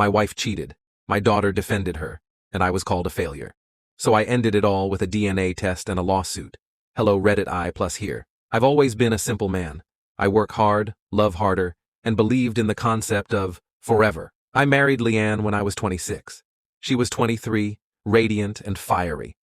My wife cheated. My daughter defended her, and I was called a failure. So I ended it all with a DNA test and a lawsuit. Hello Reddit I plus here. I've always been a simple man. I work hard, love harder, and believed in the concept of forever. I married Leanne when I was 26. She was 23, radiant and fiery.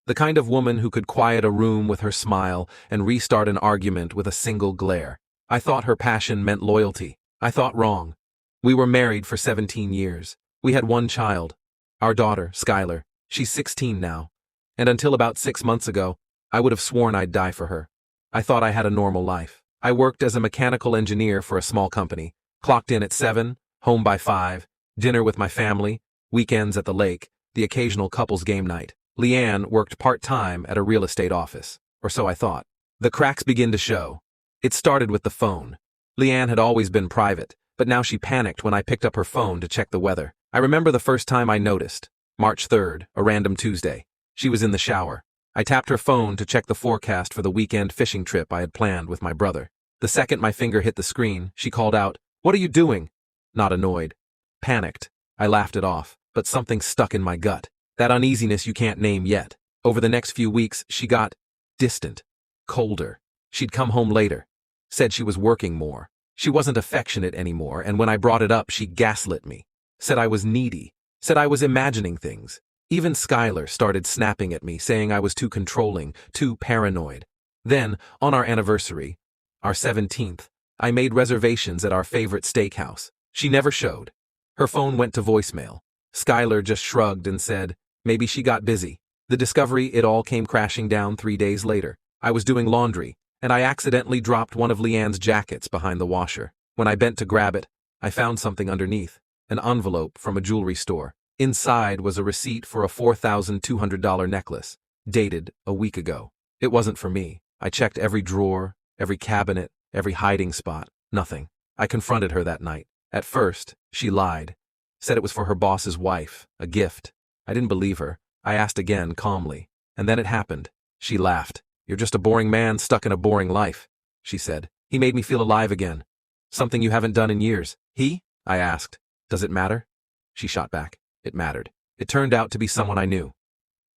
The kind of woman who could quiet a room with her smile and restart an argument with a single glare. I thought her passion meant loyalty. I thought wrong. We were married for 17 years. We had one child, our daughter, Skylar. She's 16 now. And until about 6 months ago, I would have sworn I'd die for her. I thought I had a normal life. I worked as a mechanical engineer for a small company, clocked in at 7, home by 5, dinner with my family, weekends at the lake, the occasional couples game night. Leanne worked part-time at a real estate office, or so I thought. The cracks begin to show. It started with the phone. Leanne had always been private, but now she panicked when I picked up her phone to check the weather. I remember the first time I noticed, March 3rd, a random Tuesday. She was in the shower. I tapped her phone to check the forecast for the weekend fishing trip I had planned with my brother. The second my finger hit the screen, she called out, "What are you doing?" Not annoyed. Panicked. I laughed it off, but something stuck in my gut. That uneasiness you can't name yet. Over the next few weeks, she got distant, colder. She'd come home later. Said she was working more. She wasn't affectionate anymore, and when I brought it up, she gaslit me. Said I was needy. Said I was imagining things. Even Skylar started snapping at me, saying I was too controlling, too paranoid. Then, on our anniversary, our 17th, I made reservations at our favorite steakhouse. She never showed. Her phone went to voicemail. Skylar just shrugged and said, maybe she got busy. The discovery, it all came crashing down 3 days later. I was doing laundry, and I accidentally dropped one of Leanne's jackets behind the washer. When I bent to grab it, I found something underneath, an envelope from a jewelry store. Inside was a receipt for a $4,200 necklace, dated a week ago. It wasn't for me. I checked every drawer, every cabinet, every hiding spot. Nothing. I confronted her that night. At first, she lied. Said it was for her boss's wife, a gift. I didn't believe her. I asked again, calmly. And then it happened. She laughed. "You're just a boring man stuck in a boring life," she said. "He made me feel alive again. Something you haven't done in years." "He?" I asked. "Does it matter?" She shot back. It mattered. It turned out to be someone I knew.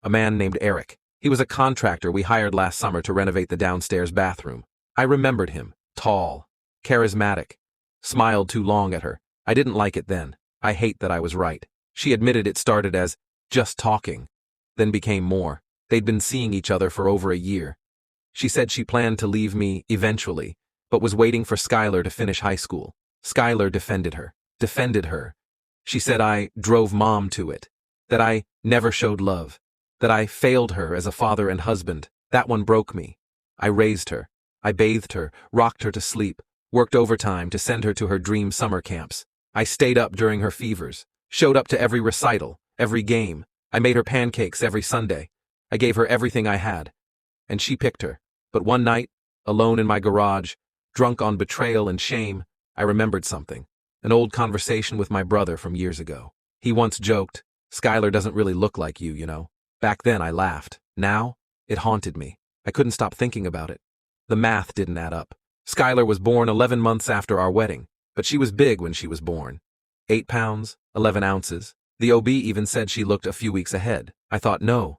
A man named Eric. He was a contractor we hired last summer to renovate the downstairs bathroom. I remembered him. Tall. Charismatic. Smiled too long at her. I didn't like it then. I hate that I was right. She admitted it started as just talking, then became more. They'd been seeing each other for over a year. She said she planned to leave me eventually, but was waiting for Skylar to finish high school. Skylar defended her. Defended her. She said I drove mom to it, that I never showed love, that I failed her as a father and husband. That one broke me. I raised her. I bathed her, rocked her to sleep, worked overtime to send her to her dream summer camps. I stayed up during her fevers, showed up to every recital, every game. I made her pancakes every Sunday. I gave her everything I had. And she picked her. But one night, alone in my garage, drunk on betrayal and shame, I remembered something. An old conversation with my brother from years ago. He once joked, "Skylar doesn't really look like you, you know." Back then I laughed. Now, it haunted me. I couldn't stop thinking about it. The math didn't add up. Skylar was born 11 months after our wedding, but she was big when she was born. 8 pounds, 11 ounces. The OB even said she looked a few weeks ahead. I thought, no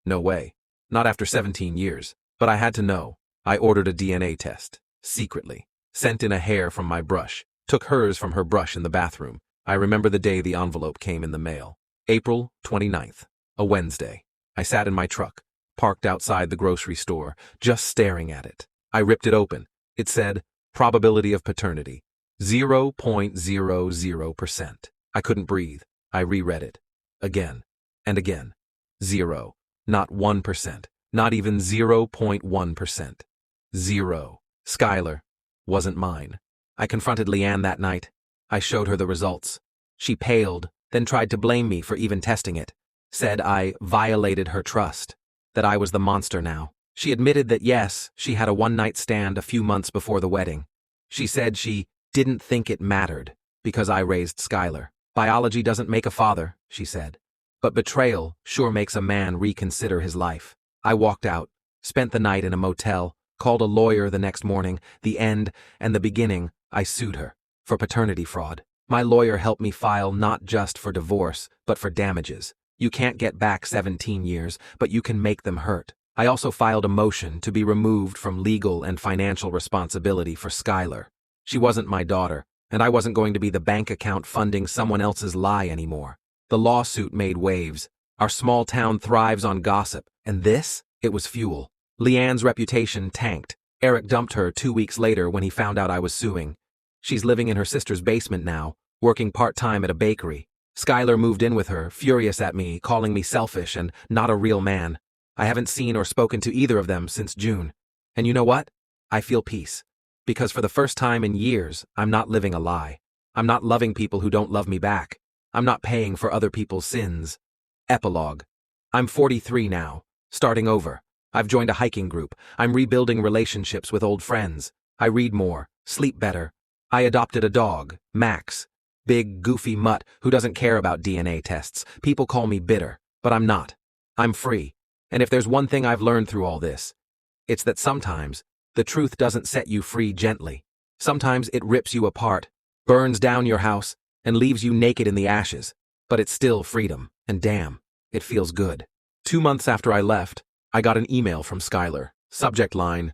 way. Not after 17 years. But I had to know. I ordered a DNA test. Secretly. Sent in a hair from my brush. Took hers from her brush in the bathroom. I remember the day the envelope came in the mail. April 29th. A Wednesday. I sat in my truck, parked outside the grocery store, just staring at it. I ripped it open. It said, probability of paternity, 0.00%. I couldn't breathe. I reread it. Again. And again. 0. Not 1%. Not even 0.1%. 0. Skylar wasn't mine. I confronted Leanne that night. I showed her the results. She paled, then tried to blame me for even testing it. Said I violated her trust. That I was the monster now. She admitted that yes, she had a one-night stand a few months before the wedding. She said she didn't think it mattered because I raised Skylar. Biology doesn't make a father, she said. But betrayal sure makes a man reconsider his life. I walked out, spent the night in a motel, called a lawyer the next morning. The end and the beginning, I sued her for paternity fraud. My lawyer helped me file not just for divorce, but for damages. You can't get back 17 years, but you can make them hurt. I also filed a motion to be removed from legal and financial responsibility for Skylar. She wasn't my daughter, and I wasn't going to be the bank account funding someone else's lie anymore. The lawsuit made waves. Our small town thrives on gossip, and this? It was fuel. Leanne's reputation tanked. Eric dumped her 2 weeks later when he found out I was suing. She's living in her sister's basement now, working part-time at a bakery. Skylar moved in with her, furious at me, calling me selfish and not a real man. I haven't seen or spoken to either of them since June. And you know what? I feel peace. Because for the first time in years, I'm not living a lie. I'm not loving people who don't love me back. I'm not paying for other people's sins. Epilogue. I'm 43 now, starting over. I've joined a hiking group. I'm rebuilding relationships with old friends. I read more, sleep better. I adopted a dog, Max. Big, goofy mutt who doesn't care about DNA tests. People call me bitter, but I'm not. I'm free. And if there's one thing I've learned through all this, it's that sometimes the truth doesn't set you free gently. Sometimes it rips you apart, burns down your house, and leaves you naked in the ashes. But it's still freedom, and damn, it feels good. 2 months after I left, I got an email from Skylar. Subject line,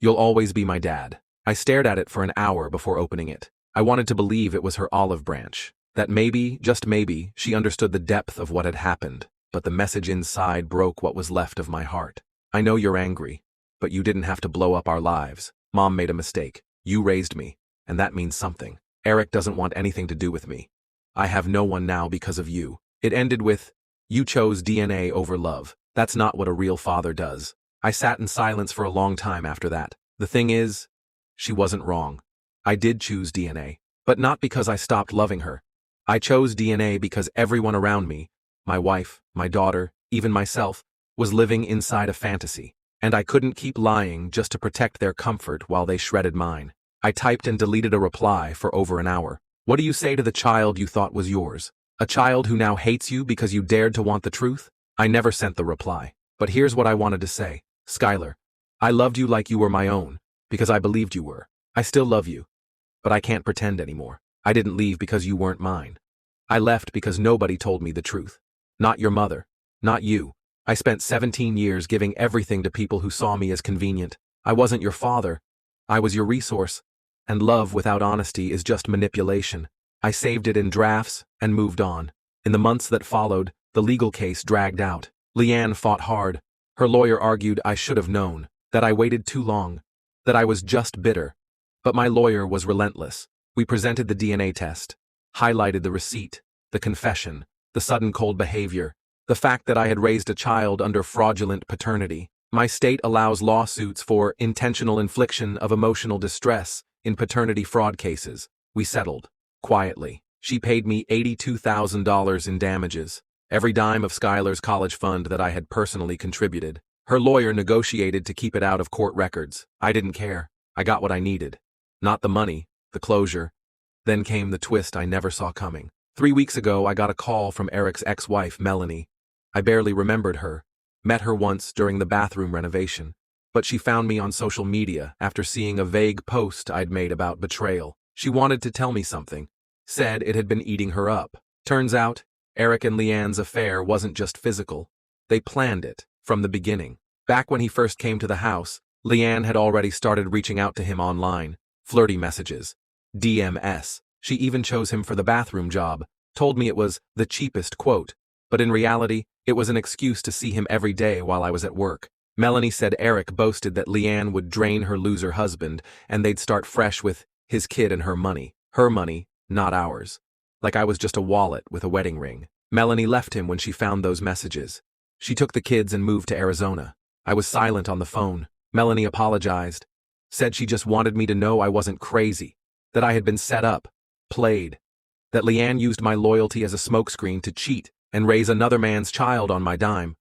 "You'll always be my dad." I stared at it for an hour before opening it. I wanted to believe it was her olive branch, that maybe, just maybe, she understood the depth of what had happened, but the message inside broke what was left of my heart. I know you're angry, but you didn't have to blow up our lives. Mom made a mistake. You raised me, and that means something. Eric doesn't want anything to do with me. I have no one now because of you. It ended with, "You chose DNA over love. That's not what a real father does." I sat in silence for a long time after that. The thing is, she wasn't wrong. I did choose DNA, but not because I stopped loving her. I chose DNA because everyone around me, my wife, my daughter, even myself, was living inside a fantasy, and I couldn't keep lying just to protect their comfort while they shredded mine. I typed and deleted a reply for over an hour. What do you say to the child you thought was yours? A child who now hates you because you dared to want the truth? I never sent the reply, but here's what I wanted to say. Skylar, I loved you like you were my own, because I believed you were. I still love you, but I can't pretend anymore. I didn't leave because you weren't mine. I left because nobody told me the truth. Not your mother. Not you. I spent 17 years giving everything to people who saw me as convenient. I wasn't your father. I was your resource. And love without honesty is just manipulation. I saved it in drafts and moved on. In the months that followed, the legal case dragged out. Leanne fought hard. Her lawyer argued I should have known, that I waited too long, that I was just bitter. But my lawyer was relentless. We presented the DNA test, highlighted the receipt, the confession, the sudden cold behavior, the fact that I had raised a child under fraudulent paternity. My state allows lawsuits for intentional infliction of emotional distress in paternity fraud cases. We settled. Quietly. She paid me $82,000 in damages, every dime of Skylar's college fund that I had personally contributed. Her lawyer negotiated to keep it out of court records. I didn't care. I got what I needed. Not the money, the closure. Then came the twist I never saw coming. 3 weeks ago, I got a call from Eric's ex-wife, Melanie. I barely remembered her. Met her once during the bathroom renovation. But she found me on social media after seeing a vague post I'd made about betrayal. She wanted to tell me something. Said it had been eating her up. Turns out, Eric and Leanne's affair wasn't just physical. They planned it from the beginning. Back when he first came to the house, Leanne had already started reaching out to him online. Flirty messages. DMS. She even chose him for the bathroom job. Told me it was the cheapest quote. But in reality, it was an excuse to see him every day while I was at work. Melanie said Eric boasted that Leanne would drain her loser husband and they'd start fresh with his kid and her money. Her money, not ours. Like I was just a wallet with a wedding ring. Melanie left him when she found those messages. She took the kids and moved to Arizona. I was silent on the phone. Melanie apologized. Said she just wanted me to know I wasn't crazy. That I had been set up. Played. That Leanne used my loyalty as a smokescreen to cheat and raise another man's child on my dime.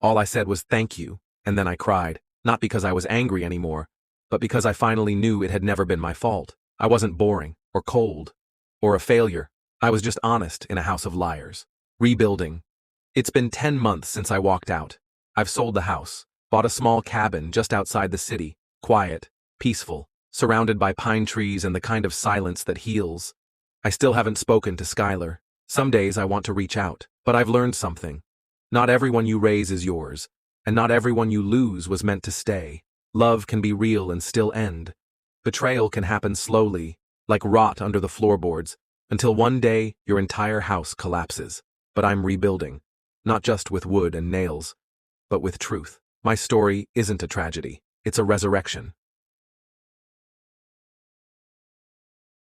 All I said was thank you, and then I cried. Not because I was angry anymore, but because I finally knew it had never been my fault. I wasn't boring, or cold, or a failure. I was just honest in a house of liars. Rebuilding. It's been 10 months since I walked out. I've sold the house, bought a small cabin just outside the city, quiet, peaceful, surrounded by pine trees and the kind of silence that heals. I still haven't spoken to Skylar. Some days I want to reach out, but I've learned something. Not everyone you raise is yours, and not everyone you lose was meant to stay. Love can be real and still end. Betrayal can happen slowly, like rot under the floorboards, until one day your entire house collapses. But I'm rebuilding, not just with wood and nails, but with truth. My story isn't a tragedy, it's a resurrection.